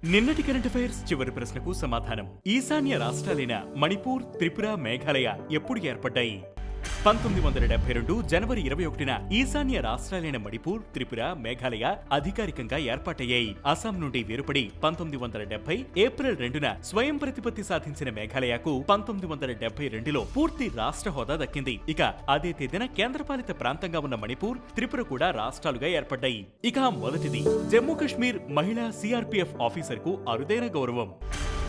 నిన్నటి current affairs చివరి ప్రశ్నకు సమాధానం. ఈశాన్య రాష్ట్రాలైన మణిపూర్, త్రిపుర, మేఘాలయ ఎప్పుడు ఏర్పడ్డాయి? 1972 జనవరి 21న ఈశాన్య రాష్ట్రాలైన మణిపూర్, త్రిపుర, మేఘాలయ అధికారికంగా ఏర్పాటయ్యాయి. అస్సాం నుండి వేరుపడి 1970 ఏప్రిల్ 2న స్వయం ప్రతిపత్తి సాధించిన మేఘాలయకు 1972లో పూర్తి రాష్ట్ర హోదా దక్కింది. ఇక అదే తేదీన కేంద్రపాలిత ప్రాంతంగా ఉన్న మణిపూర్, త్రిపుర కూడా రాష్ట్రాలుగా ఏర్పడ్డాయి. ఇక మొదటిది జమ్మూ కశ్మీర్ మహిళా సిఆర్పీఎఫ్ ఆఫీసర్ కు అరుదైన గౌరవం.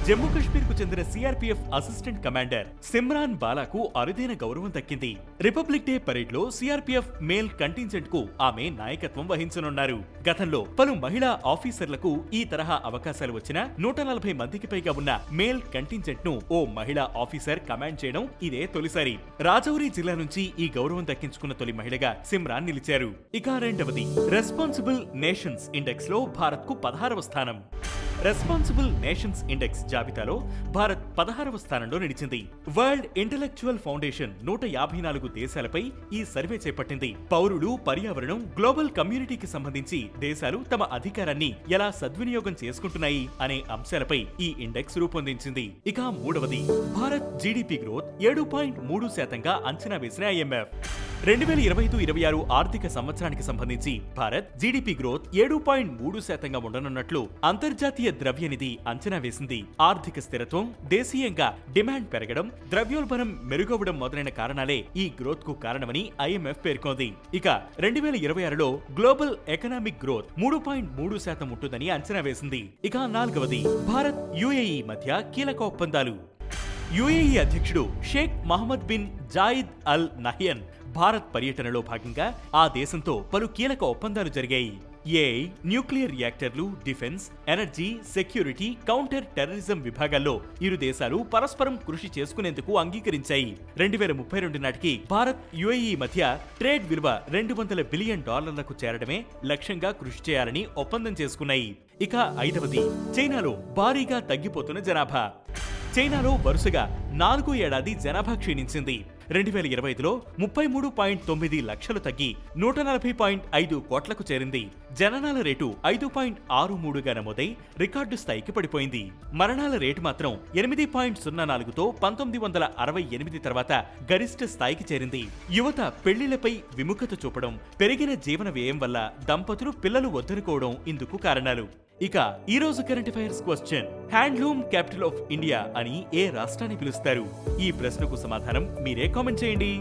జమ్మూ కశ్మీర్ కు చెందిన సిఆర్పీఎఫ్ అసిస్టెంట్ కమాండర్ సిమ్రాన్ బాలాకు అరుదైన గౌరవం దక్కింది. రిపబ్లిక్ డే పరేడ్ లో సిఆర్పీఎఫ్ మేల్ కంటింజెంట్ కు ఆమె నాయకత్వం వహించనున్నారు. గతంలో పలు మహిళా ఆఫీసర్లకు ఈ తరహా అవకాశాలు వచ్చినా 140 మందికి పైగా ఉన్న మేల్ కంటింజెంట్ ను ఓ మహిళా ఆఫీసర్ కమాండ్ చేయడం ఇదే తొలిసారి. రాజౌరి జిల్లా నుంచి ఈ గౌరవం దక్కించుకున్న తొలి మహిళగా సిమ్రాన్ నిలిచారు. ఇక రెండవది రెస్పాన్సిబుల్ నేషన్స్ ఇండెక్స్ లో భారత్ కు 16వ స్థానం. రెస్పాన్సిబుల్ నేషన్స్ ఇండెక్స్ జాబితాలో భారత్ 16వ స్థానంలో నిలిచింది. వరల్డ్ ఇంటెలెక్చువల్ ఫౌండేషన్ 154 దేశాలపై ఈ సర్వే చేపట్టింది. పౌరులు, పర్యావరణం, గ్లోబల్ కమ్యూనిటీకి సంబంధించి దేశాలు తమ అధికారాన్ని ఎలా సద్వినియోగం చేసుకుంటున్నాయి అనే అంశాలపై ఈ ఇండెక్స్ రూపొందించింది. ఇక మూడవది భారత్ జీడీపీ గ్రోత్ 7.3% అంచనా వేసిన ఐఎంఎఫ్. 2025-26 ఆర్థిక సంవత్సరానికి సంబంధించి భారత్ జీడీపీ గ్రోత్ 7.3% ఉండనున్నట్లు అంతర్జాతీయ ద్రవ్యనిధి అంచనా వేసింది. ఆర్థిక స్థిరత్వం, దేశీయంగా డిమాండ్ పెరగడం, ద్రవ్యోల్బణం మెరుగవడం మొదలైన కారణాలే ఈ గ్రోత్ కు కారణమని ఐఎంఎఫ్ పేర్కొంది. ఇక 2026లో గ్లోబల్ ఎకనామిక్ గ్రోత్ 3.3% ఉంటుందని అంచనా వేసింది. ఇక నాలుగవది భారత్ యుఏఈ మధ్య కీలక ఒప్పందాలు. యుఏఈ అధ్యక్షుడు షేక్ మహమ్మద్ బిన్ జాయిద్ అల్ నహ్యన్ భారత్ పర్యటనలో భాగంగా ఆ దేశంతో పలు కీలక ఒప్పందాలు జరిగాయి. ఏఐ, న్యూక్లియర్ రియాక్టర్లు, defence, energy, security, counter terrorism విభాగాల్లో ఇరు దేశాలు పరస్పరం కృషి చేసుకునేందుకు అంగీకరించాయి. 2032 నాటికి భారత్, యుఏఈ మధ్య ట్రేడ్ విలువ $200 బిలియన్ చేరడమే లక్ష్యంగా కృషి చేయాలని ఒప్పందం చేసుకున్నాయి. ఇక ఐదవది చైనాలో భారీగా తగ్గిపోతున్న జనాభా. చైనాలో వరుసగా 4వ ఏడాది జనాభా క్షీణించింది. 2025లో 33.9 లక్షలు తగ్గి 140.5 కోట్లకు చేరింది. జననాల రేటు 5.63గా నమోదై రికార్డు స్థాయికి పడిపోయింది. మరణాల రేటు మాత్రం 8.04తో 1968 తర్వాత గరిష్ట స్థాయికి చేరింది. యువత పెళ్లిళ్లపై విముఖత చూపడం, పెరిగిన జీవన వ్యయం వల్ల దంపతులు పిల్లలు వద్దనుకోవడం ఇందుకు కారణాలు. ఇక ఈ రోజు current affairs question: handloom capital of India అని ఏ రాష్ట్రాన్ని పిలుస్తారు? ఈ ప్రశ్నకు సమాధానం మీరే కామెంట్ చేయండి.